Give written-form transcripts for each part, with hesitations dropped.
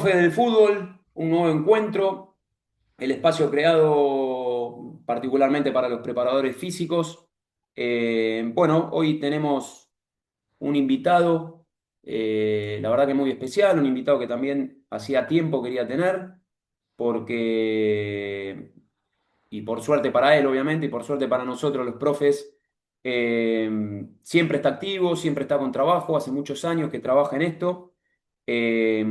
Profe del fútbol, un nuevo encuentro, el espacio creado particularmente para los preparadores físicos. Bueno, hoy tenemos un invitado, la verdad que muy especial, un invitado que también hacía tiempo quería tener, porque, y por suerte para él, obviamente, y por suerte para nosotros los profes, siempre está activo, siempre está con trabajo, hace muchos años que trabaja en esto. Eh,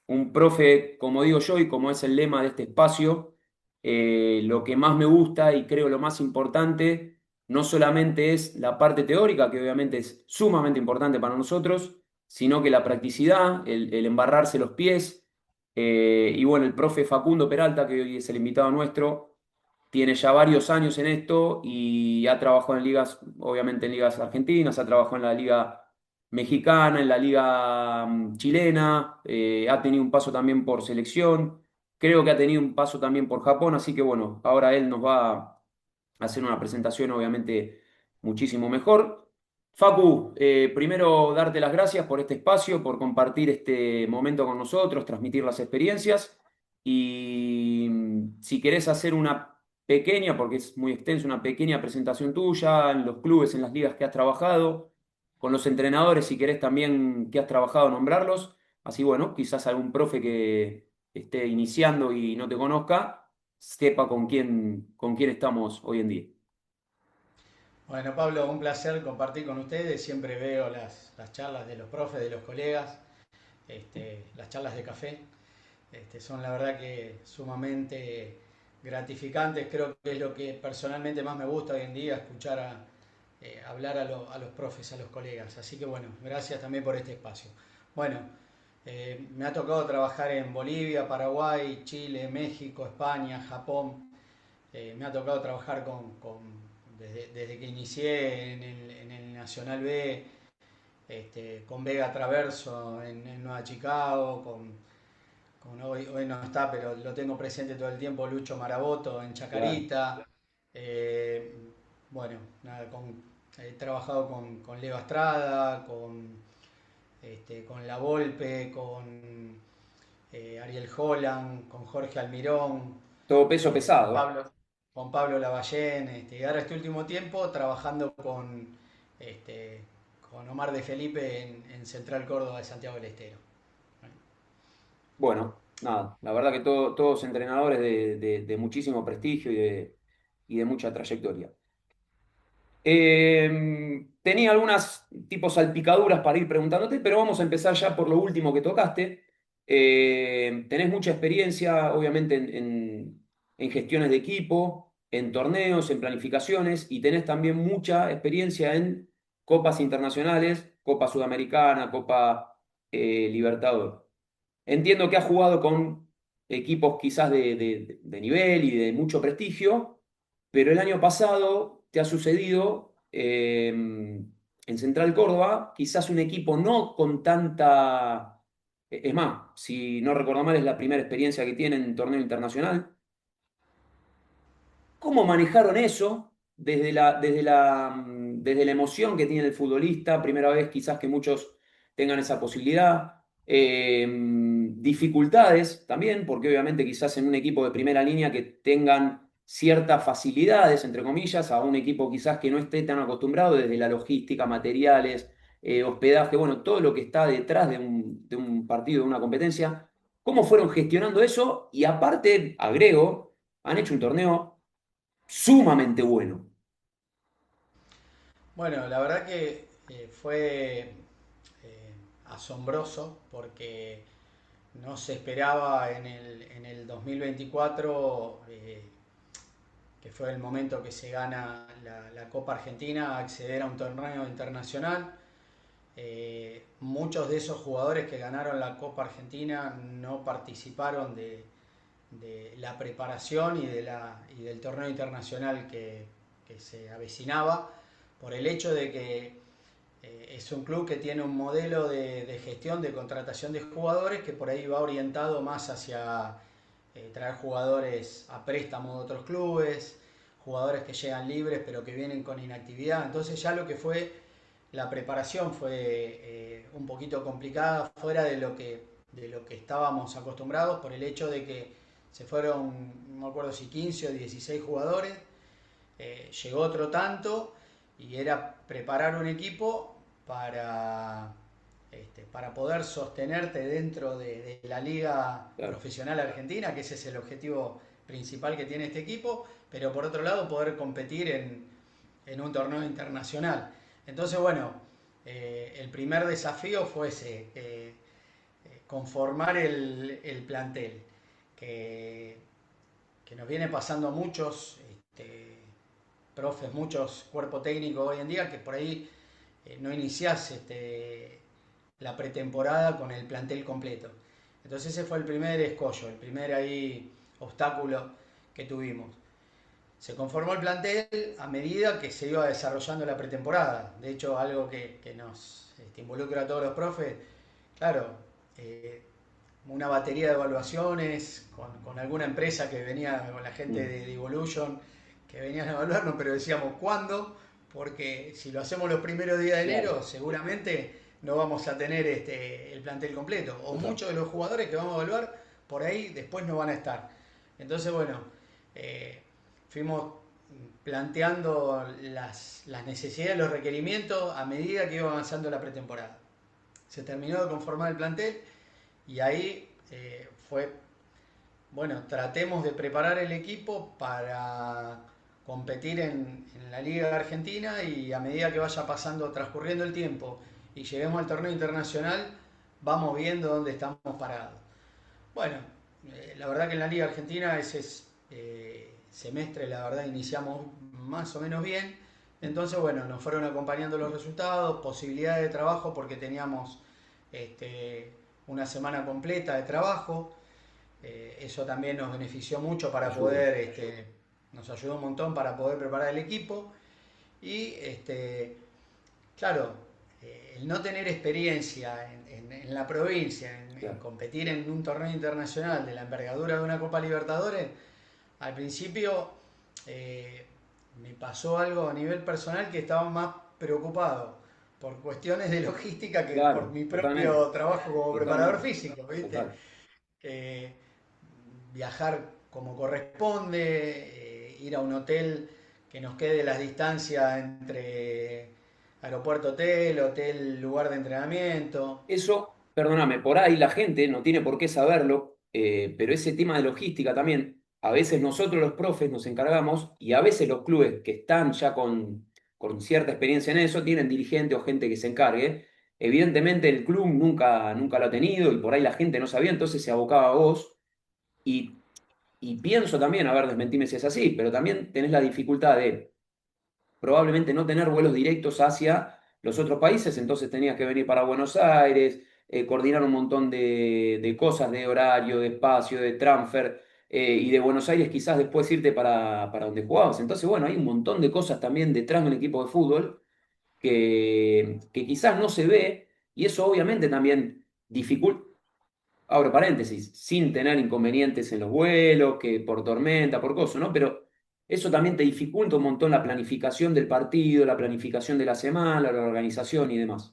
un profe, como digo yo, y como es el lema de este espacio, lo que más me gusta y creo lo más importante, no solamente es la parte teórica, que obviamente es sumamente importante para nosotros, sino que la practicidad, el embarrarse los pies. Y bueno, el profe Facundo Peralta, que hoy es el invitado nuestro, tiene ya varios años en esto y ha trabajado en ligas, obviamente en ligas argentinas, ha trabajado en la liga mexicana, en la liga chilena, ha tenido un paso también por selección, creo que ha tenido un paso también por Japón, así que bueno, ahora él nos va a hacer una presentación obviamente muchísimo mejor. Facu, primero darte las gracias por este espacio, por compartir este momento con nosotros, transmitir las experiencias y si querés hacer una pequeña, porque es muy extenso, una pequeña presentación tuya en los clubes, en las ligas que has trabajado, con los entrenadores, si querés también que has trabajado, nombrarlos. Así bueno, quizás algún profe que esté iniciando y no te conozca, sepa con quién estamos hoy en día. Bueno, Pablo, un placer compartir con ustedes. Siempre veo las charlas de los profes, de los colegas, las charlas de café. Son la verdad que sumamente gratificantes. Creo que es lo que personalmente más me gusta hoy en día, escuchar hablar a los profes, a los colegas. Así que bueno, gracias también por este espacio. Bueno, me ha tocado trabajar en Bolivia, Paraguay, Chile, México, España, Japón. Me ha tocado trabajar desde que inicié en el Nacional B, con Vega Traverso en Nueva Chicago, hoy no está, pero lo tengo presente todo el tiempo, Lucho Maraboto en Claro. Chacarita. Eh, bueno, nada, he trabajado con Leo Estrada, con La Volpe, con Ariel Holland, con Jorge Almirón, Todo peso eh, con pesado. Pablo, con Pablo Lavallén, y ahora este último tiempo trabajando este, con Omar de Felipe en Central Córdoba de Santiago del Estero. Bueno, nada, la verdad que todos entrenadores de muchísimo prestigio y de mucha trayectoria. Tenía algunas tipos salpicaduras para ir preguntándote, pero vamos a empezar ya por lo último que tocaste. Tenés mucha experiencia, obviamente, en gestiones de equipo, en torneos, en planificaciones, y tenés también mucha experiencia en copas internacionales, Copa Sudamericana, Copa Libertadores. Entiendo que has jugado con equipos quizás de nivel y de mucho prestigio, pero el año pasado te ha sucedido en Central Córdoba, quizás un equipo no con tanta... Es más, si no recuerdo mal, es la primera experiencia que tienen en torneo internacional. ¿Cómo manejaron eso desde la emoción que tiene el futbolista? Primera vez quizás que muchos tengan esa posibilidad. Dificultades también, porque obviamente quizás en un equipo de primera línea que tengan ciertas facilidades, entre comillas, a un equipo quizás que no esté tan acostumbrado desde la logística, materiales, hospedaje, bueno, todo lo que está detrás de un partido, de una competencia. ¿Cómo fueron gestionando eso? Y aparte, agrego, han hecho un torneo sumamente bueno. Bueno, la verdad que fue asombroso porque no se esperaba en el 2024, que fue el momento que se gana la Copa Argentina, acceder a un torneo internacional. Muchos de esos jugadores que ganaron la Copa Argentina no participaron de la preparación y del torneo internacional que se avecinaba por el hecho de que es un club que tiene un modelo de gestión, de contratación de jugadores que por ahí va orientado más hacia traer jugadores a préstamo de otros clubes, jugadores que llegan libres pero que vienen con inactividad. Entonces ya lo que fue la preparación fue un poquito complicada, fuera de lo que de lo que estábamos acostumbrados por el hecho de que se fueron, no me acuerdo si 15 o 16 jugadores, llegó otro tanto y era preparar un equipo para, para poder sostenerte dentro de la liga Claro, profesional argentina, que ese es el objetivo principal que tiene este equipo, pero por otro lado poder competir en un torneo internacional. Entonces, bueno, el primer desafío fue ese, conformar el plantel, que, que, nos viene pasando a muchos profes, muchos cuerpos técnicos hoy en día, que por ahí no iniciás la pretemporada con el plantel completo. Entonces ese fue el primer escollo, el primer ahí obstáculo que tuvimos. Se conformó el plantel a medida que se iba desarrollando la pretemporada. De hecho, algo que nos involucra a todos los profes, claro, eh, una batería de evaluaciones con alguna empresa que venía, con la gente mm, de Evolution, que venían a evaluarnos, pero decíamos, ¿cuándo? Porque si lo hacemos los primeros días de claro, enero, seguramente no vamos a tener el plantel completo. O total. muchos de los jugadores que vamos a evaluar, por ahí después no van a estar. Entonces, bueno, eh, fuimos planteando las necesidades, los requerimientos a medida que iba avanzando la pretemporada. Se terminó de conformar el plantel y ahí fue, bueno, tratemos de preparar el equipo para competir en la Liga Argentina y a medida que vaya pasando, transcurriendo el tiempo y lleguemos al torneo internacional, vamos viendo dónde estamos parados. Bueno, la verdad que en la Liga Argentina ese semestre, la verdad, iniciamos más o menos bien. Entonces, bueno, nos fueron acompañando los resultados, posibilidades de trabajo porque teníamos una semana completa de trabajo. Eso también nos benefició mucho para Ayuda. poder, nos ayudó un montón para poder preparar el equipo. Y claro, el no tener experiencia en la provincia, en Claro. competir en un torneo internacional de la envergadura de una Copa Libertadores, al principio eh, me pasó algo a nivel personal que estaba más preocupado por cuestiones de logística que por Claro, mi totalmente, propio trabajo como preparador totalmente, físico, ¿viste? total. Eh, Viajar como corresponde, ir a un hotel que nos quede las distancias entre aeropuerto, hotel, hotel, lugar de entrenamiento. Eso, perdóname, por ahí la gente no tiene por qué saberlo, pero ese tema de logística también, a veces nosotros los profes nos encargamos y a veces los clubes que están ya con cierta experiencia en eso tienen dirigente o gente que se encargue. Evidentemente el club nunca lo ha tenido y por ahí la gente no sabía, entonces se abocaba a vos. Y, y pienso también, a ver, desmentime si es así, pero también tenés la dificultad de probablemente no tener vuelos directos hacia los otros países, entonces tenías que venir para Buenos Aires, coordinar un montón de cosas, de horario, de espacio, de transfer, y de Buenos Aires quizás después irte para donde jugabas. Entonces, bueno, hay un montón de cosas también detrás de un equipo de fútbol que quizás no se ve, y eso obviamente también dificulta, abro paréntesis, sin tener inconvenientes en los vuelos, que por tormenta, por cosas, ¿no? Pero eso también te dificulta un montón la planificación del partido, la planificación de la semana, la organización y demás.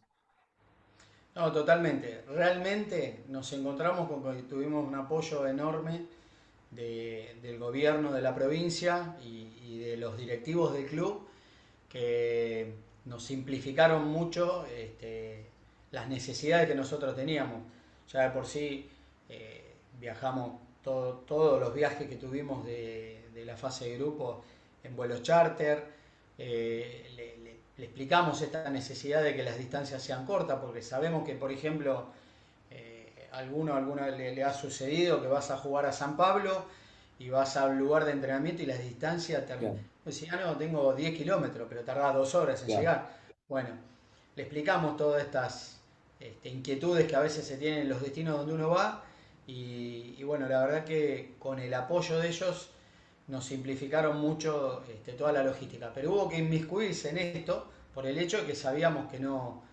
No, totalmente. Realmente nos encontramos con que tuvimos un apoyo enorme del gobierno de la provincia y de los directivos del club que nos simplificaron mucho las necesidades que nosotros teníamos. Ya de por sí viajamos todos los viajes que tuvimos de la fase de grupo en vuelos charter. Le explicamos esta necesidad de que las distancias sean cortas, porque sabemos que, por ejemplo, alguna le ha sucedido que vas a jugar a San Pablo y vas a un lugar de entrenamiento y las distancias Claro, pues decís, ah, no, tengo 10 kilómetros, pero tardás 2 horas en claro. llegar. Bueno, le explicamos todas estas inquietudes que a veces se tienen en los destinos donde uno va y bueno, la verdad que con el apoyo de ellos nos simplificaron mucho toda la logística. Pero hubo que inmiscuirse en esto por el hecho de que sabíamos que no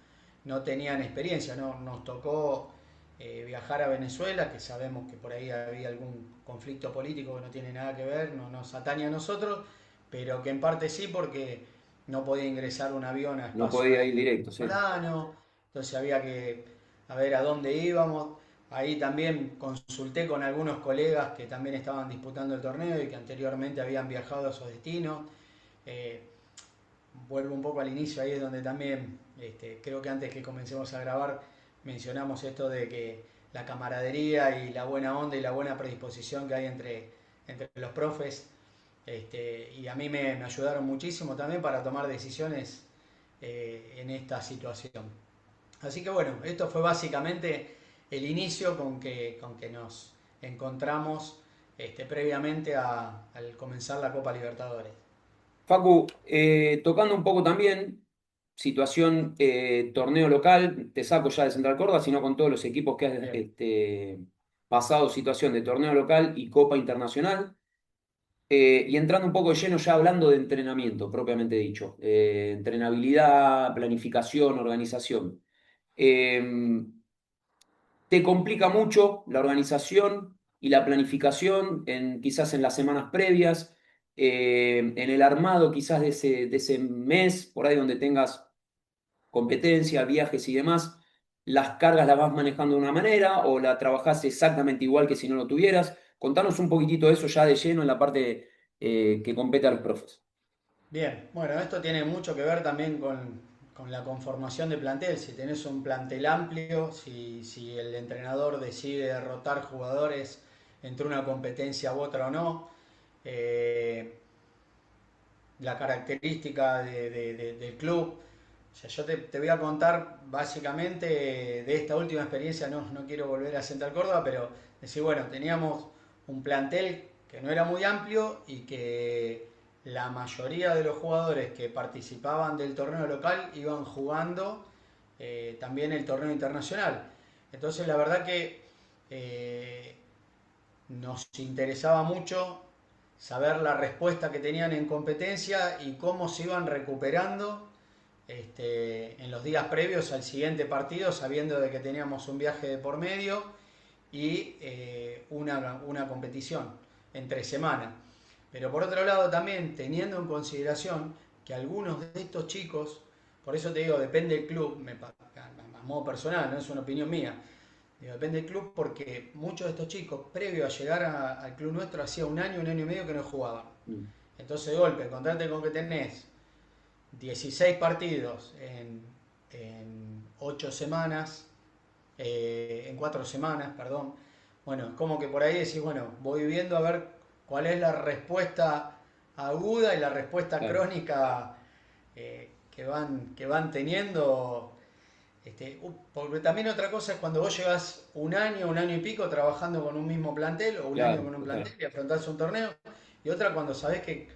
tenían experiencia. ¿No? Nos tocó viajar a Venezuela, que sabemos que por ahí había algún conflicto político que no tiene nada que ver, no nos atañe a nosotros, pero que en parte sí porque no podía ingresar un avión a No espacio podía ir aéreo directo, sí. venezolano, entonces había que a ver a dónde íbamos. ahí también consulté con algunos colegas que también estaban disputando el torneo y que anteriormente habían viajado a esos destinos. Eh, Vuelvo un poco al inicio, ahí es donde también creo que antes que comencemos a grabar mencionamos esto de que la camaradería y la buena onda y la buena predisposición que hay entre los profes, y a mí me ayudaron muchísimo también para tomar decisiones en esta situación. Así que bueno, esto fue básicamente el inicio con que nos encontramos previamente al comenzar la Copa Libertadores. Facu, tocando un poco también, situación torneo local, te saco ya de Central Córdoba, sino con todos los equipos que has Bien. pasado situación de torneo local y Copa Internacional. Y entrando un poco de lleno ya hablando de entrenamiento, propiamente dicho, entrenabilidad, planificación, organización. Eh, ¿Te complica mucho la organización y la planificación quizás en las semanas previas, en el armado quizás de ese mes, por ahí donde tengas competencia, viajes y demás? ¿Las cargas las vas manejando de una manera o la trabajás exactamente igual que si no lo tuvieras? Contanos un poquitito de eso ya de lleno en la parte que compete a los profes. Bien, bueno, esto tiene mucho que ver también con la conformación de plantel. Si tenés un plantel amplio, si el entrenador decide rotar jugadores entre una competencia u otra o no, eh, la característica del club. O sea, yo te voy a contar básicamente de esta última experiencia, no quiero volver a Central Córdoba, pero decir, bueno, teníamos un plantel que no era muy amplio y que la mayoría de los jugadores que participaban del torneo local iban jugando también el torneo internacional. Entonces la verdad que eh, nos interesaba mucho saber la respuesta que tenían en competencia y cómo se iban recuperando en los días previos al siguiente partido, sabiendo de que teníamos un viaje de por medio y una competición entre semana. Pero por otro lado también teniendo en consideración que algunos de estos chicos, por eso te digo, depende del club, a modo personal, no es una opinión mía, depende del club porque muchos de estos chicos, previo a llegar al club nuestro, hacía un año y medio que no jugaban. Mm, Entonces, de golpe, encontrarte con que tenés 16 partidos en 8 semanas, en 4 semanas, perdón. Bueno, como que por ahí decís, bueno, voy viendo a ver cuál es la respuesta aguda y la respuesta claro, crónica que van teniendo. Porque también otra cosa es cuando vos llevas un año y pico trabajando con un mismo plantel o un año claro, con un plantel total. y afrontás un torneo, y otra cuando sabés que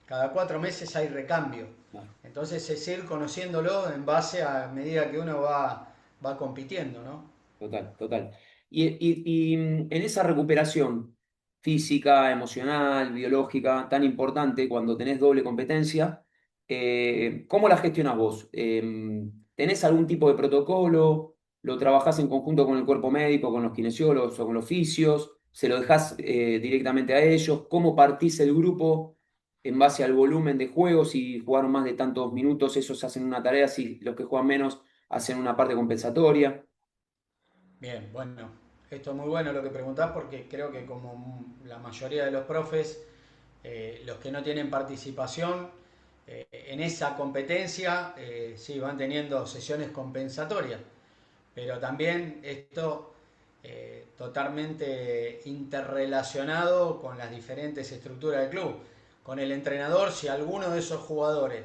cada 4 meses hay recambio. Claro. Entonces es ir conociéndolo en base a medida que uno va compitiendo, ¿no? Total, total. En esa recuperación física, emocional, biológica, tan importante cuando tenés doble competencia, ¿cómo la gestionás vos? ¿Tenés algún tipo de protocolo? ¿Lo trabajás en conjunto con el cuerpo médico, con los kinesiólogos o con los fisios? ¿Se lo dejás directamente a ellos? ¿Cómo partís el grupo en base al volumen de juegos? Si jugaron más de tantos minutos, esos hacen una tarea, si los que juegan menos hacen una parte compensatoria. Bien, bueno, esto es muy bueno lo que preguntás porque creo que como la mayoría de los profes, los que no tienen participación en esa competencia, sí, van teniendo sesiones compensatorias, pero también esto totalmente interrelacionado con las diferentes estructuras del club, con el entrenador, si alguno de esos jugadores,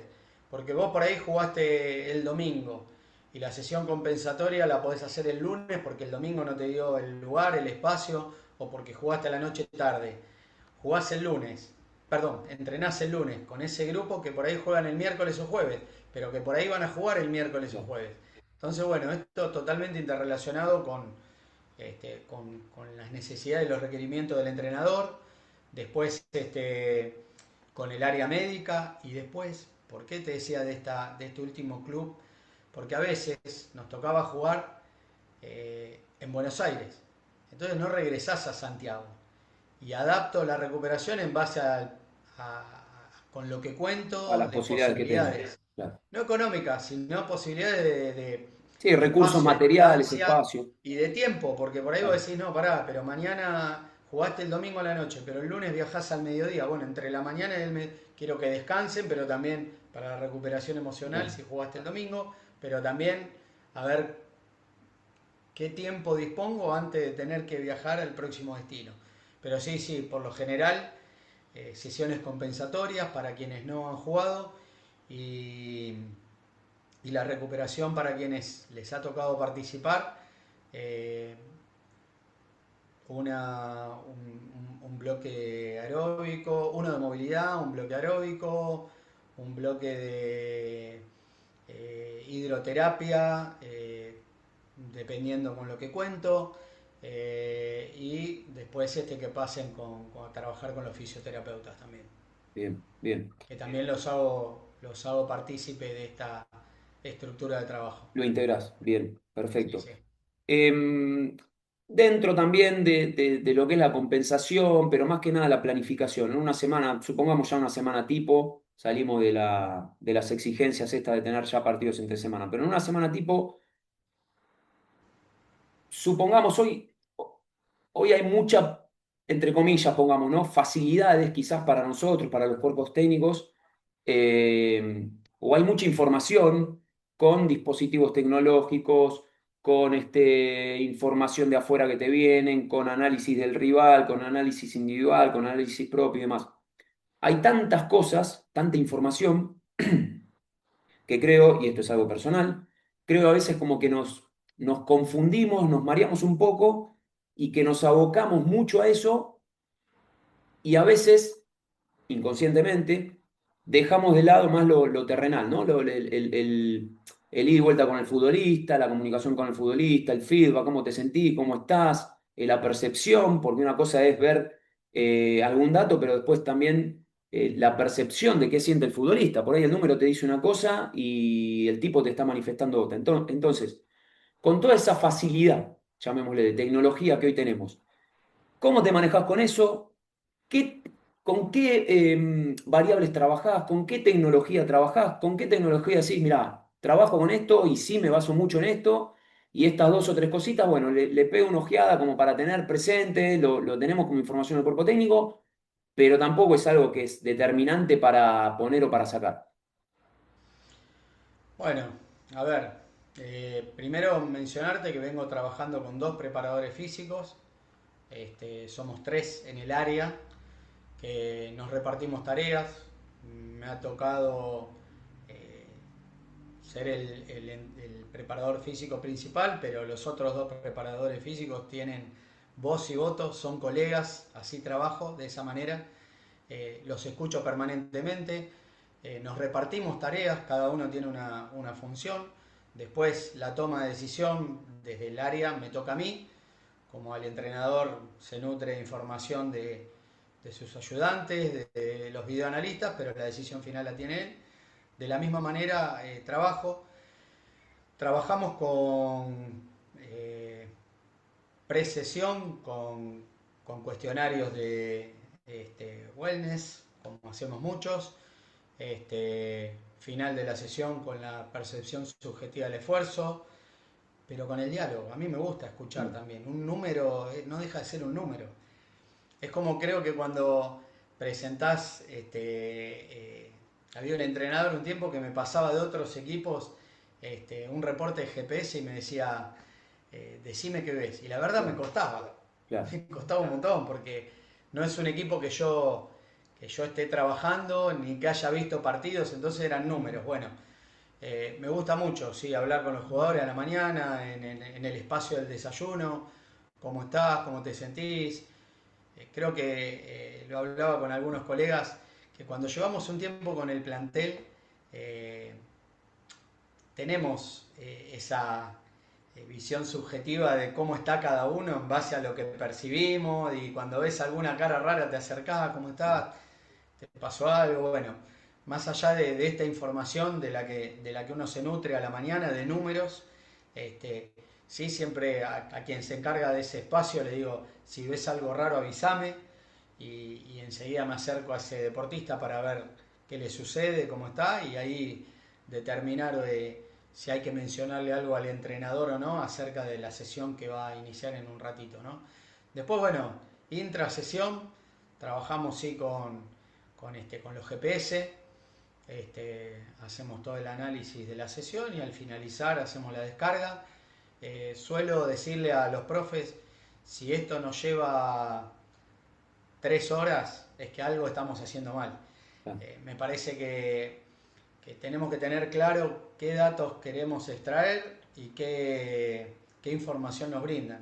porque vos por ahí jugaste el domingo y la sesión compensatoria la podés hacer el lunes porque el domingo no te dio el lugar, el espacio, o porque jugaste a la noche tarde. Jugás el lunes, perdón, entrenás el lunes con ese grupo que por ahí juegan el miércoles o jueves, pero que por ahí van a jugar el miércoles o jueves. Entonces, bueno, esto totalmente interrelacionado con las necesidades y los requerimientos del entrenador, después con el área médica y después, ¿por qué te decía de este último club? Porque a veces nos tocaba jugar en Buenos Aires, entonces no regresás a Santiago y adapto la recuperación en base con lo que A cuento las de posibilidades que tengo. posibilidades, Claro. no económicas, sino posibilidades Sí, recursos espacio de materiales, distancia espacio. y de tiempo, porque por ahí vos Claro. decís, no, pará, pero mañana jugaste el domingo a la noche, pero el lunes viajás al mediodía. Bueno, entre la mañana y quiero que descansen, pero también para la recuperación emocional Claro. si jugaste el domingo, pero también a ver qué tiempo dispongo antes de tener que viajar al próximo destino. Pero sí, sí, por lo general, sesiones compensatorias para quienes no han jugado y, y la recuperación para quienes les ha tocado participar. eh, un bloque aeróbico, uno de movilidad, un bloque aeróbico, un bloque de hidroterapia, dependiendo con lo que cuento, y después que pasen a trabajar con los fisioterapeutas también, Bien, bien. que también los hago partícipe de esta estructura de trabajo. Lo integrás. Bien, Sí, perfecto. sí. Em, Dentro también de lo que es la compensación, pero más que nada la planificación. En una semana, supongamos ya una semana tipo, salimos de las exigencias estas de tener ya partidos entre semana, pero en una semana tipo, supongamos hoy hay mucha, entre comillas, pongamos, ¿no? Facilidades quizás para nosotros, para los cuerpos técnicos, o hay mucha información con dispositivos tecnológicos, con información de afuera que te vienen, con análisis del rival, con análisis individual, con análisis propio y demás. Hay tantas cosas, tanta información, que creo, y esto es algo personal, creo a veces como que nos confundimos, nos mareamos un poco y que nos abocamos mucho a eso y a veces, inconscientemente, dejamos de lado más lo terrenal, ¿no? El ida y vuelta con el futbolista, la comunicación con el futbolista, el feedback, cómo te sentís, cómo estás, la percepción, porque una cosa es ver algún dato, pero después también la percepción de qué siente el futbolista. Por ahí el número te dice una cosa y el tipo te está manifestando otra. Entonces, con toda esa facilidad, llamémosle, de tecnología que hoy tenemos, ¿cómo te manejas con eso? ¿Qué, ¿Con qué variables trabajás? ¿Con qué tecnología trabajás? ¿Con qué tecnología decís, mira, trabajo con esto y sí me baso mucho en esto? Y estas dos o tres cositas, bueno, le pego una ojeada como para tener presente, lo tenemos como información del cuerpo técnico, pero tampoco es algo que es determinante para poner o para sacar. Bueno, a ver, primero mencionarte que vengo trabajando con dos preparadores físicos, somos tres en el área, que nos repartimos tareas. Me ha tocado eh, ser el preparador físico principal, pero los otros dos preparadores físicos tienen voz y voto, son colegas, así trabajo de esa manera. Los escucho permanentemente, nos repartimos tareas, cada uno tiene una función. Después la toma de decisión desde el área me toca a mí, como al entrenador se nutre de información de sus ayudantes, de los videoanalistas, pero la decisión final la tiene él. De la misma manera trabajamos con pre-sesión, con cuestionarios de wellness, como hacemos muchos, final de la sesión con la percepción subjetiva del esfuerzo, pero con el diálogo. A mí me gusta escuchar Mm. también. Un número no deja de ser un número. Es como creo que cuando presentás, había un entrenador un tiempo que me pasaba de otros equipos un reporte de GPS y me decía, decime qué ves. Y la verdad me Claro, costaba, claro. me costaba un montón porque no es un equipo que yo esté trabajando ni que haya visto partidos, entonces eran números. Bueno, me gusta mucho, sí, hablar con los jugadores a la mañana, en el espacio del desayuno, cómo estás, cómo te sentís. Creo que lo hablaba con algunos colegas, que cuando llevamos un tiempo con el plantel, eh, tenemos esa visión subjetiva de cómo está cada uno en base a lo que percibimos y cuando ves alguna cara rara te acercás, ¿cómo estás? ¿Te pasó algo? Bueno, más allá de esta información de la que uno se nutre a la mañana, de números, sí, siempre a quien se encarga de ese espacio le digo, si ves algo raro avísame y enseguida me acerco a ese deportista para ver qué le sucede, cómo está y ahí determinar si hay que mencionarle algo al entrenador o no acerca de la sesión que va a iniciar en un ratito, ¿no? Después, bueno, intra sesión, trabajamos sí con los GPS, hacemos todo el análisis de la sesión y al finalizar hacemos la descarga. Suelo decirle a los profes, si esto nos lleva 3 horas, es que algo estamos haciendo mal. Ah, Me parece que tenemos que tener claro qué datos queremos extraer y qué información nos brindan.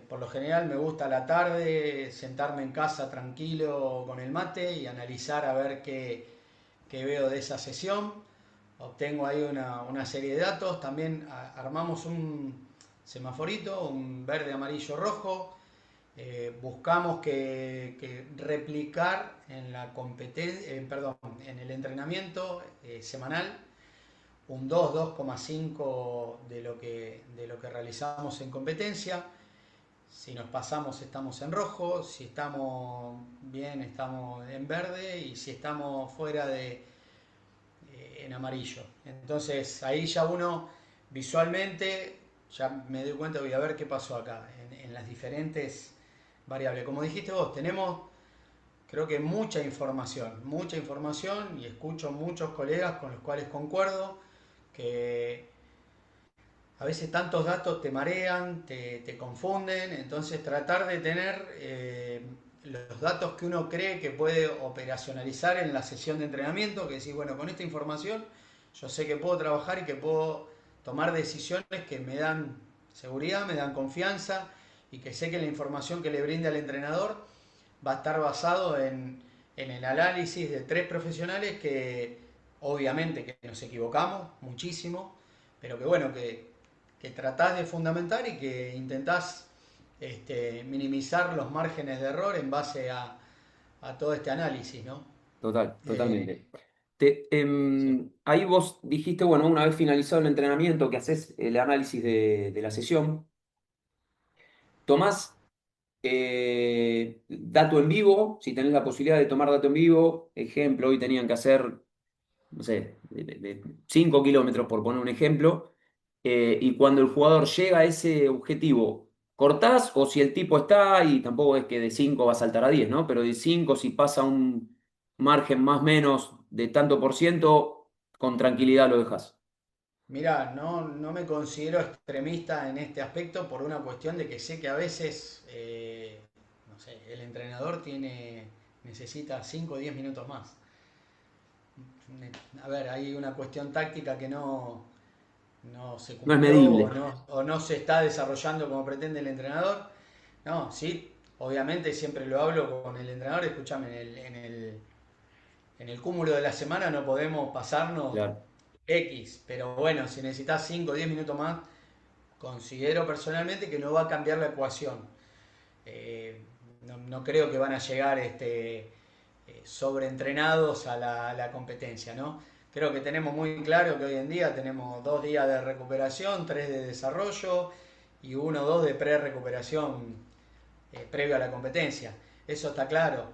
Por lo general me gusta a la tarde sentarme en casa tranquilo con el mate y analizar a ver qué veo de esa sesión. Obtengo ahí una serie de datos. También armamos un semaforito, un verde, amarillo, rojo. Buscamos que replicar en la competencia, perdón, en el entrenamiento semanal un 2, 2,5 de lo que realizamos en competencia. Si nos pasamos estamos en rojo, si estamos bien estamos en verde y si estamos fuera en amarillo. Entonces ahí ya uno visualmente ya me doy cuenta, voy a ver qué pasó acá en las diferentes variables. Como dijiste vos, tenemos creo que mucha información y escucho muchos colegas con los cuales concuerdo que a veces tantos datos te marean, te confunden, entonces tratar de tener los datos que uno cree que puede operacionalizar en la sesión de entrenamiento, que decís, bueno, con esta información yo sé que puedo trabajar y que puedo tomar decisiones que me dan seguridad, me dan confianza y que sé que la información que le brinde al entrenador va a estar basado en el análisis de 3 profesionales que obviamente que nos equivocamos muchísimo, pero que bueno, que tratás de fundamentar y que intentás minimizar los márgenes de error en base a todo este análisis, ¿no? Eh, totalmente. sí. Ahí vos dijiste, bueno, una vez finalizado el entrenamiento, que haces el análisis de la sesión, tomás dato en vivo, si tenés la posibilidad de tomar dato en vivo, ejemplo, hoy tenían que hacer, no sé, de 5 kilómetros por poner un ejemplo, y cuando el jugador llega a ese objetivo, cortás o si el tipo está, y tampoco es que de 5 va a saltar a 10, ¿no? Pero de 5 si pasa un margen más o menos de tanto por ciento, con tranquilidad lo dejas. Mira, no me considero extremista en este aspecto por una cuestión de que sé que a veces, no sé, el entrenador necesita 5 o 10 minutos más. A ver, hay una cuestión táctica que no se No es cumplió medible. o no se está desarrollando como pretende el entrenador. No, sí, obviamente siempre lo hablo con el entrenador, escúchame, en el cúmulo de la semana no podemos pasarnos Claro. X, pero bueno, si necesitas 5 o 10 minutos más, considero personalmente que no va a cambiar la ecuación. No creo que van a llegar sobreentrenados a la competencia, ¿no? Creo que tenemos muy claro que hoy en día tenemos 2 días de recuperación, 3 de desarrollo y 1 o 2 de pre-recuperación previo a la competencia. Eso está claro.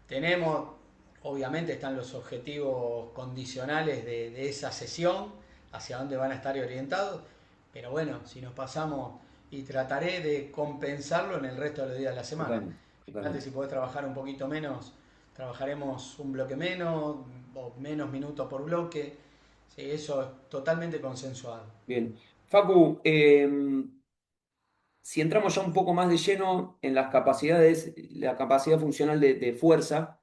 Tenemos, obviamente están los objetivos condicionales de esa sesión, hacia dónde van a estar orientados, pero bueno, si nos pasamos y trataré de compensarlo en el resto de los días de la semana. Totalmente, Fíjate si totalmente. podés trabajar un poquito menos, trabajaremos un bloque menos o menos minutos por bloque. Sí, eso es totalmente consensuado. Bien. Facu, si entramos ya un poco más de lleno en las capacidades, la capacidad funcional de fuerza,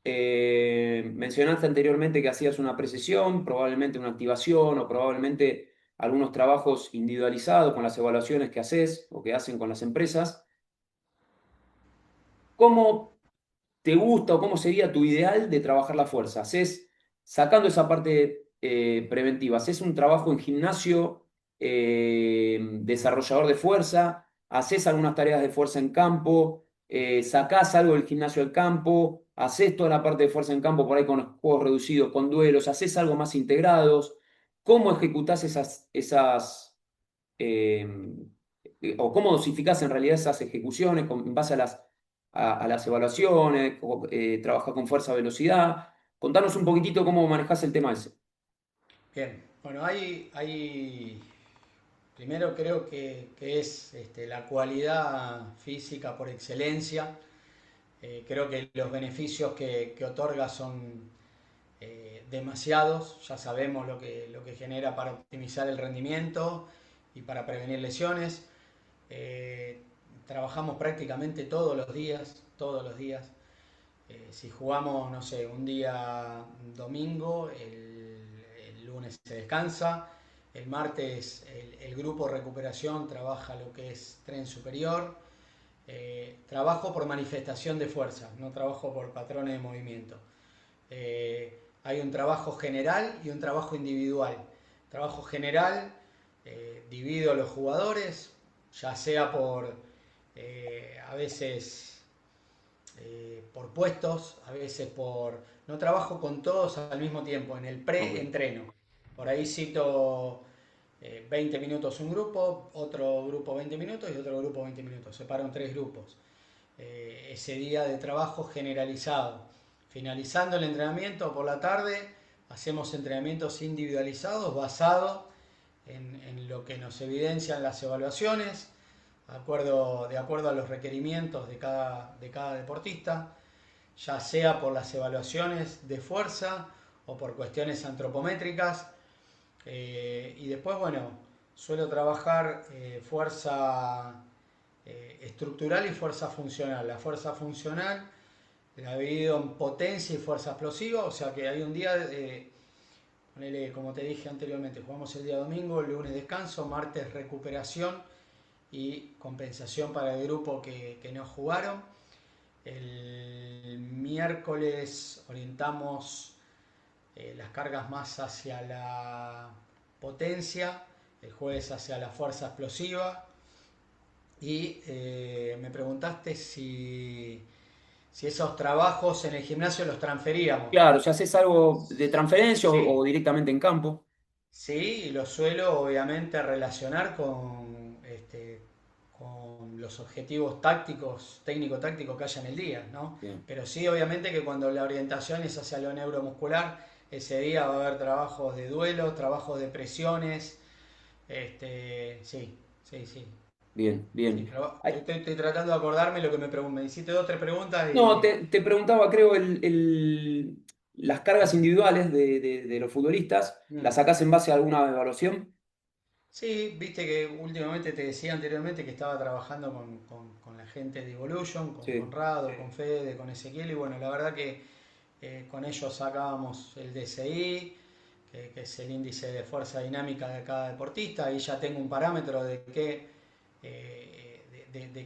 mencionaste anteriormente que hacías una precisión, probablemente una activación o probablemente algunos trabajos individualizados con las evaluaciones que haces o que hacen con las empresas. ¿Cómo te gusta o cómo sería tu ideal de trabajar la fuerza? ¿Haces, sacando esa parte preventiva, haces un trabajo en gimnasio, desarrollador de fuerza? ¿Haces algunas tareas de fuerza en campo? ¿Sacás algo del gimnasio al campo? ¿Haces toda la parte de fuerza en campo por ahí con los juegos reducidos, con duelos? ¿Haces algo más integrados? ¿Cómo ejecutás eh, o cómo dosificás en realidad esas ejecuciones en base a las evaluaciones, trabajar con fuerza, velocidad? Contanos un poquitito cómo manejás el tema ese. Bien, Bueno, primero creo que es la cualidad física por excelencia. Creo que los beneficios que otorga son demasiados. Ya sabemos lo que genera para optimizar el rendimiento y para prevenir lesiones. Eh, Trabajamos prácticamente todos los días, todos los días. Si jugamos, no sé, un día domingo, el lunes se descansa, el martes el grupo recuperación trabaja lo que es tren superior. Trabajo por manifestación de fuerza, no trabajo por patrones de movimiento. Hay un trabajo general y un trabajo individual. Trabajo general, divido a los jugadores, ya sea a veces por puestos, a veces por... No trabajo con todos al mismo tiempo, en el Ok, pre-entreno. Por ahí cito 20 minutos un grupo, otro grupo 20 minutos y otro grupo 20 minutos. Separo en tres grupos. Ese día de trabajo generalizado. Finalizando el entrenamiento por la tarde, hacemos entrenamientos individualizados basados en lo que nos evidencian las evaluaciones, de acuerdo a los requerimientos de cada deportista, ya sea por las evaluaciones de fuerza o por cuestiones antropométricas. Y después, bueno, suelo trabajar fuerza estructural y fuerza funcional. La fuerza funcional la dividido en potencia y fuerza explosiva, o sea que hay un día, ponele, como te dije anteriormente, jugamos el día domingo, el lunes descanso, martes recuperación y compensación para el grupo que no jugaron. El miércoles orientamos las cargas más hacia la potencia, el jueves hacia la fuerza explosiva. Y me preguntaste si esos trabajos en el gimnasio los transferíamos. claro, si haces algo de transferencia o Sí, directamente en campo. sí, y lo suelo obviamente relacionar con los objetivos tácticos, técnico-tácticos que haya en el día, ¿no? Bien, Pero sí, obviamente que cuando la orientación es hacia lo neuromuscular, ese día va a haber trabajos de duelo, trabajos de presiones, sí, sí, sí. bien, Sí, bien. pero Ay, estoy tratando de acordarme lo que me pregunté. Me hiciste dos o tres preguntas no, y... te preguntaba, creo, las cargas individuales de los futbolistas, ¿las Mm. sacás en base a alguna evaluación? Sí, viste que últimamente te decía anteriormente que estaba trabajando con la gente de Evolution, con Sí, Conrado, con Fede, con Ezequiel, y bueno, la verdad que con ellos sacábamos el DSI, que es el índice de fuerza dinámica de cada deportista, y ya tengo un parámetro de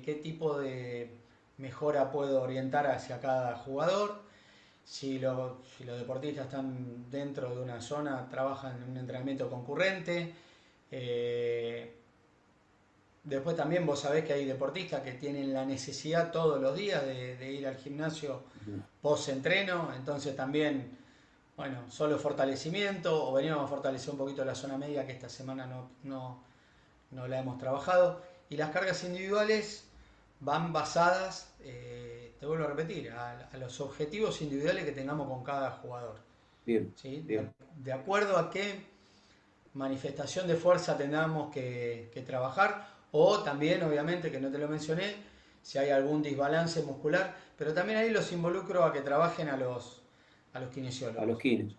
qué tipo de mejora puedo orientar hacia cada jugador. Si los deportistas están dentro de una zona, trabajan en un entrenamiento concurrente. Eh, Después también vos sabés que hay deportistas que tienen la necesidad todos los días de ir al gimnasio ujú, post-entreno, entonces también, bueno, solo fortalecimiento, o veníamos a fortalecer un poquito la zona media que esta semana no la hemos trabajado. Y las cargas individuales van basadas, te vuelvo a repetir, a los objetivos individuales que tengamos con cada jugador. bien, ¿Sí? bien. De acuerdo a qué manifestación de fuerza tengamos que trabajar, o también, obviamente, que no te lo mencioné, si hay algún desbalance muscular, pero también ahí los involucro a que trabajen a los A los kinesiólogos. kines.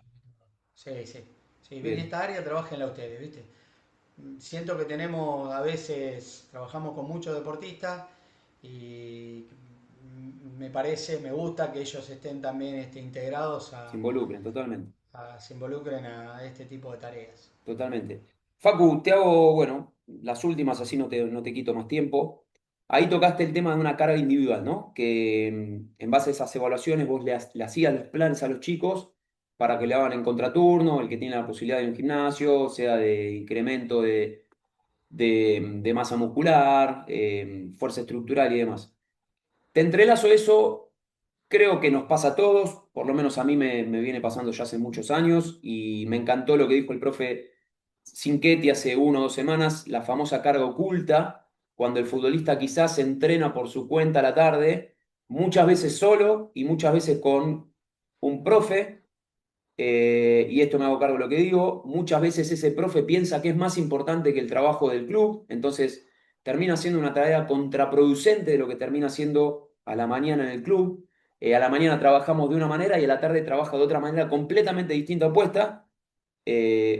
Sí, sí. Sí, ven Bien. esta área, trabajenla ustedes, ¿viste? Siento que tenemos, a veces, trabajamos con muchos deportistas y me parece, me gusta que ellos estén también integrados Se involucren totalmente. se involucren a este tipo de tareas. Totalmente. Facu, te hago, bueno, las últimas, así no te quito más tiempo. Ahí tocaste el tema de una carga individual, ¿no? Que en base a esas evaluaciones vos le hacías los planes a los chicos para que le hagan en contraturno, el que tiene la posibilidad de ir a un gimnasio, sea de incremento de masa muscular, fuerza estructural y demás. Te entrelazo eso, creo que nos pasa a todos, por lo menos a mí me viene pasando ya hace muchos años y me encantó lo que dijo el profe Cinquetti hace 1 o 2 semanas, la famosa carga oculta, cuando el futbolista quizás se entrena por su cuenta a la tarde, muchas veces solo y muchas veces con un profe y esto me hago cargo de lo que digo, muchas veces ese profe piensa que es más importante que el trabajo del club, entonces termina siendo una tarea contraproducente de lo que termina siendo a la mañana en el club. A la mañana trabajamos de una manera y a la tarde trabaja de otra manera completamente distinta, opuesta.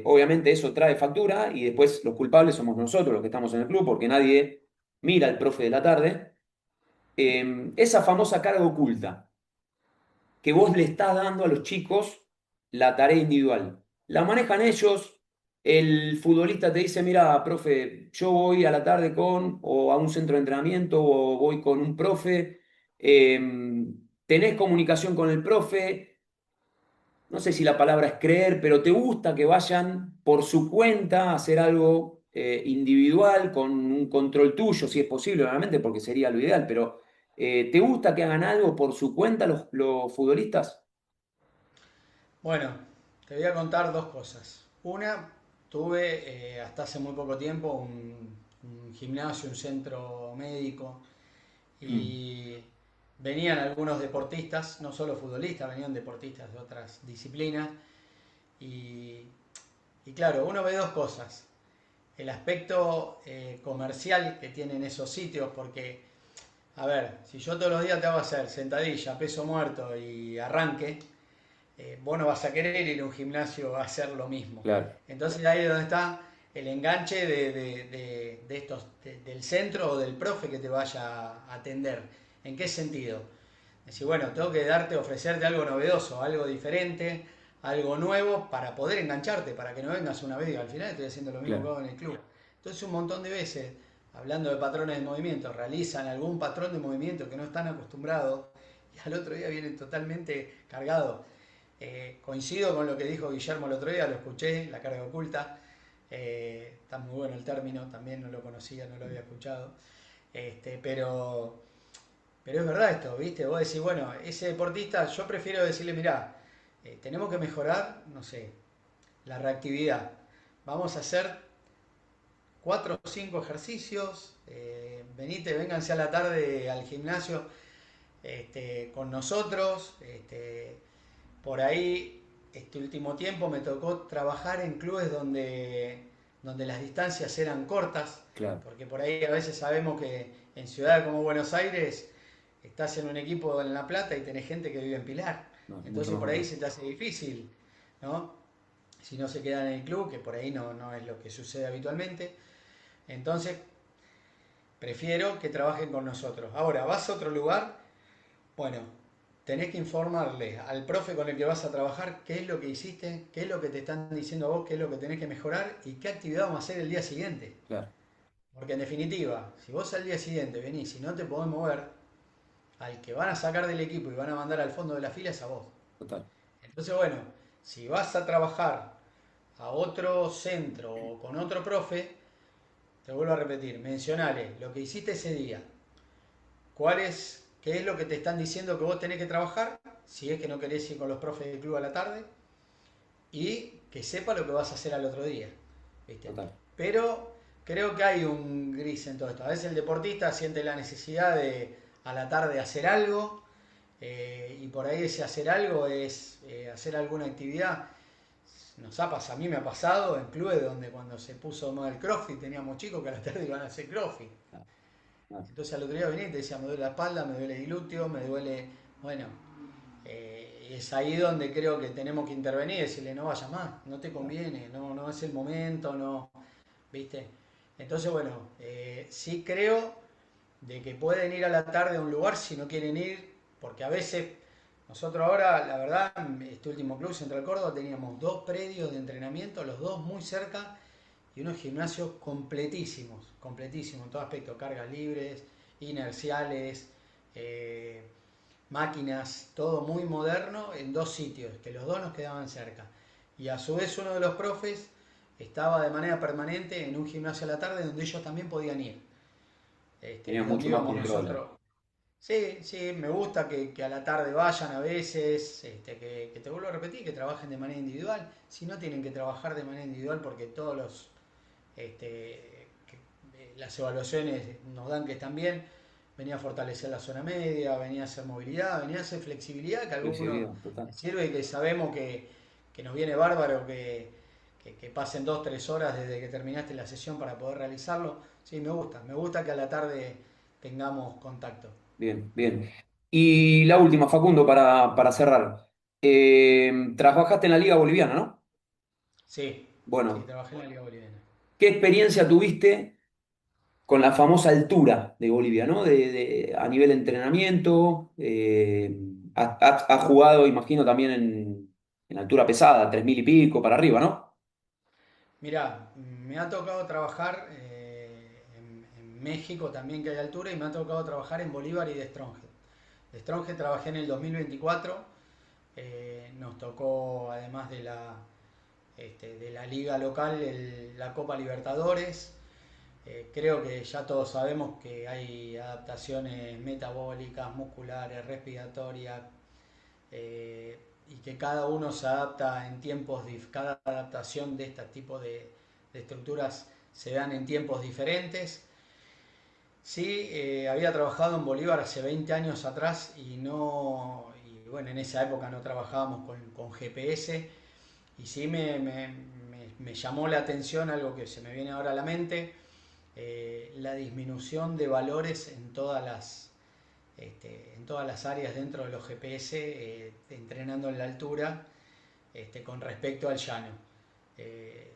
Obviamente eso trae factura y después los culpables somos nosotros los que estamos en el club porque nadie mira al profe de la tarde. Esa famosa carga oculta que vos le estás dando a los chicos la tarea individual. La manejan ellos, el futbolista te dice, mira, profe, yo voy a la tarde con, o a un centro de entrenamiento, o voy con un profe, tenés comunicación con el profe, no sé si la palabra es creer, pero te gusta que vayan por su cuenta a hacer algo individual, con un control tuyo, si es posible, obviamente, porque sería lo ideal, pero ¿te gusta que hagan algo por su cuenta los futbolistas? Bueno, te voy a contar dos cosas. Una, tuve hasta hace muy poco tiempo un gimnasio, un centro médico Mm. y venían algunos deportistas, no solo futbolistas, venían deportistas de otras disciplinas y, y claro, uno ve dos cosas. El aspecto comercial que tienen esos sitios, porque, a ver, si yo todos los días te hago hacer sentadilla, peso muerto y arranque, vos no vas a querer ir a un gimnasio a hacer lo mismo. Claro, Entonces ahí es donde está el enganche de estos, del centro o del profe que te vaya a atender. ¿En qué sentido? Decir, bueno, tengo que darte, ofrecerte algo novedoso, algo diferente, algo nuevo para poder engancharte, para que no vengas una vez y al final estoy haciendo lo mismo que claro. hago en el club. Entonces un montón de veces, hablando de patrones de movimiento, realizan algún patrón de movimiento que no están acostumbrados y al otro día vienen totalmente cargados. Coincido con lo que dijo Guillermo el otro día, lo escuché, la carga oculta. Está muy bueno el término, también no lo conocía, no lo había escuchado. Pero es verdad esto, ¿viste? Vos decís, bueno, ese deportista, yo prefiero decirle, mirá, tenemos que mejorar, no sé, la reactividad. Vamos a hacer 4 o 5 ejercicios. Venite, vénganse a la tarde al gimnasio con nosotros. Por ahí, este último tiempo me tocó trabajar en clubes donde las distancias eran cortas, Claro, porque por ahí a veces sabemos que en ciudades como Buenos Aires estás en un equipo en La Plata y tenés gente que vive en Pilar. no, mucho Entonces más por ahí barato. se te hace difícil, ¿no? Si no se quedan en el club, que por ahí no es lo que sucede habitualmente. Entonces prefiero que trabajen con nosotros. Ahora, vas a otro lugar, bueno, tenés que informarle al profe con el que vas a trabajar qué es lo que hiciste, qué es lo que te están diciendo a vos, qué es lo que tenés que mejorar y qué actividad vamos a hacer el día siguiente. Claro, Porque en definitiva, si vos al día siguiente venís y no te podés mover, al que van a sacar del equipo y van a mandar al fondo de la fila es a vos. total. Entonces, bueno, si vas a trabajar a otro centro o con otro profe, te vuelvo a repetir, mencionale lo que hiciste ese día, qué es lo que te están diciendo que vos tenés que trabajar, si es que no querés ir con los profes del club a la tarde, y que sepa lo que vas a hacer al otro día. ¿Viste? Total. Pero creo que hay un gris en todo esto. A veces el deportista siente la necesidad de a la tarde hacer algo, y por ahí ese hacer algo es hacer alguna actividad. A mí me ha pasado en clubes donde cuando se puso de moda el CrossFit teníamos chicos que a la tarde iban a hacer CrossFit. Claro, claro, Entonces al otro día venía y te decía, me duele la espalda, me duele el glúteo, me duele... Bueno, es ahí donde creo que tenemos que intervenir y decirle, no vayas más, no te claro. conviene, no es el momento, no, ¿viste? Entonces, bueno, sí creo de que pueden ir a la tarde a un lugar si no quieren ir, porque a veces nosotros ahora, la verdad, este último club Central Córdoba teníamos 2 predios de entrenamiento, los dos muy cerca, y unos gimnasios completísimos en todo aspecto, cargas libres, inerciales, eh, máquinas, todo muy moderno en 2 sitios, que los dos nos quedaban cerca. Y a su vez uno de los profes estaba de manera permanente en un gimnasio a la tarde donde ellos también podían ir, Tenías donde mucho más íbamos control. nosotros. Sí, sí, me gusta que a la tarde vayan a veces, que te vuelvo a repetir, que trabajen de manera individual. Si no tienen que trabajar de manera individual porque todos las evaluaciones nos dan que están bien, venía a fortalecer la zona media, venía a hacer movilidad, venía a hacer flexibilidad, que a algunos Flexibilidad, total. les sirve y que sabemos que nos viene bárbaro que pasen 2, 3 horas desde que terminaste la sesión para poder realizarlo. Sí, me gusta que a la tarde tengamos contacto. Bien, bien. Y la última, Facundo, para cerrar. Trabajaste en la Liga Boliviana, ¿no? Sí, sí, Bueno, trabajé en la Liga Boliviana. ¿qué experiencia tuviste con la famosa altura de Bolivia, ¿no? A nivel de entrenamiento. Has jugado, imagino, también en altura pesada, 3000 y pico para arriba, ¿no? Mirá, me ha tocado trabajar en México también que hay altura y me ha tocado trabajar en Bolívar y de Stronge. De Stronge trabajé en el 2024, nos tocó además de la liga local la Copa Libertadores. Creo que ya todos sabemos que hay adaptaciones metabólicas, musculares, respiratorias, eh, y que cada uno se adapta en tiempos, cada adaptación de este tipo de estructuras se dan en tiempos diferentes. Sí, había trabajado en Bolívar hace 20 años atrás y no, y bueno, en esa época no trabajábamos con GPS y sí me llamó la atención algo que se me viene ahora a la mente, la disminución de valores en todas las áreas dentro de los GPS, entrenando en la altura, con respecto al llano. Eh,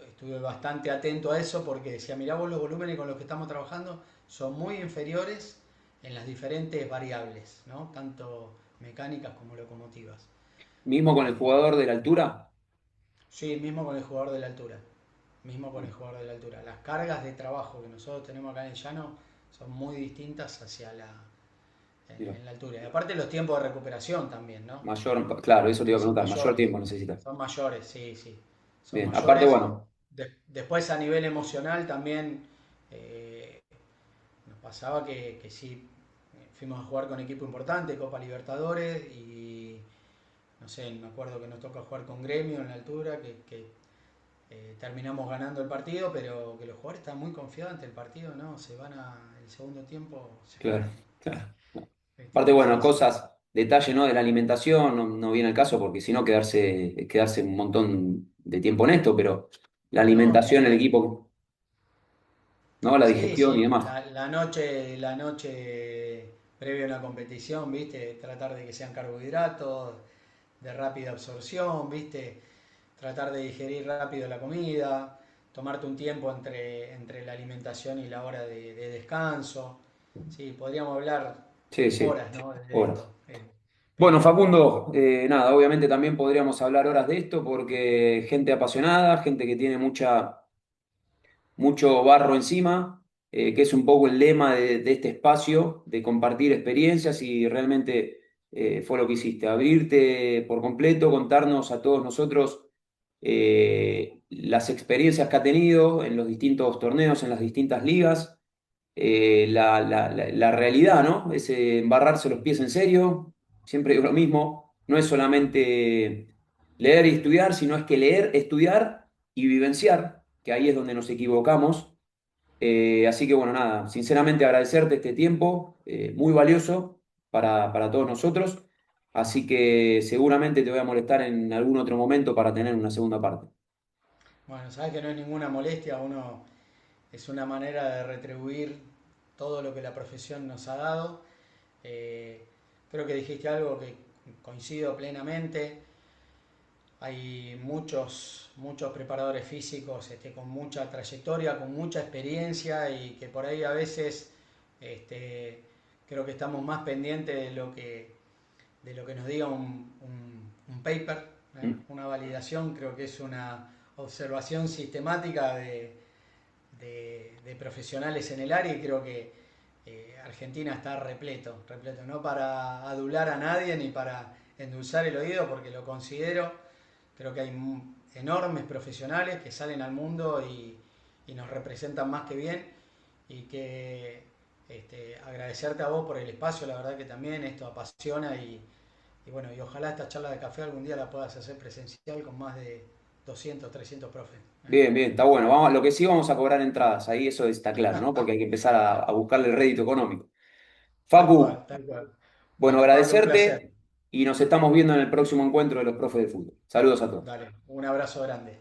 Estuve bastante atento a eso porque decía, mirá vos los volúmenes con los que estamos trabajando son muy inferiores en las diferentes variables, ¿no? Tanto mecánicas como locomotivas. Mismo con el Eh, jugador de la altura. sí, mismo con el jugador de la altura. Mismo con el jugador de la altura. Las cargas de trabajo que nosotros tenemos acá en el llano son muy distintas Mira, en la altura. Y aparte los tiempos de recuperación también, ¿no? mayor, claro, eso te iba a Son preguntar, mayor mayores. tiempo necesitas. Son mayores, sí, sí. Son Bien, aparte, mayores. bueno, Después a nivel emocional también, eh, nos pasaba que sí, fuimos a jugar con equipo importante, Copa Libertadores, y no sé, me acuerdo que nos toca jugar con Gremio en la altura, terminamos ganando el partido, pero que los jugadores están muy confiados ante el partido, ¿no? Se van el segundo tiempo, se claro, van. claro. ¿Viste? Aparte, bueno, Sí, sí. cosas, detalle, ¿no? De la alimentación, no, no viene al caso porque si no quedarse un montón de tiempo en esto, pero la No, alimentación, el equipo, ¿no? La sí, digestión y sí, demás. la noche previa a una competición, ¿viste? Tratar de que sean carbohidratos de rápida absorción, ¿viste? Tratar de digerir rápido la comida, tomarte un tiempo entre la alimentación y la hora de descanso. Sí, podríamos hablar Sí, sí. horas, ¿no? De Horas. esto. Bueno, Pero Facundo, nada, obviamente también podríamos hablar horas de esto porque gente apasionada, gente que tiene mucho barro encima, que es un poco el lema de este espacio, de compartir experiencias y realmente fue lo que hiciste, abrirte por completo, contarnos a todos nosotros las experiencias que ha tenido en los distintos torneos, en las distintas ligas, la realidad, ¿no? Ese embarrarse los pies en serio, siempre digo lo mismo, no es solamente leer y estudiar, sino es que leer, estudiar y vivenciar, que ahí es donde nos equivocamos. Así que bueno, nada, sinceramente agradecerte este tiempo, muy valioso para todos nosotros. Así que seguramente te voy a molestar en algún otro momento para tener una segunda parte. bueno, sabes que no es ninguna molestia, uno es una manera de retribuir todo lo que la profesión nos ha dado. Eh, Creo que dijiste algo que coincido plenamente. Hay muchos preparadores físicos, con mucha trayectoria, con mucha experiencia y que por ahí a veces, este, creo que estamos más pendientes de lo que nos diga un paper, ¿Mm? una validación. Creo que es una observación sistemática de profesionales en el área y creo que Argentina está repleto, no para adular a nadie ni para endulzar el oído, porque lo considero, creo que hay enormes profesionales que salen al mundo y nos representan más que bien y que agradecerte a vos por el espacio, la verdad que también esto apasiona y bueno, y ojalá esta charla de café algún día la puedas hacer presencial con más de 200 300 profes. Bien, bien, está bueno. Vamos, lo que sí vamos a cobrar entradas, ahí eso está claro, ¿no? Porque hay que empezar a buscarle el rédito económico. Tal cual, Facu, tal cual. bueno, Bueno, Pablo, un placer. agradecerte y nos estamos viendo en el próximo encuentro de los profes de fútbol. Saludos a todos. Dale, un abrazo grande.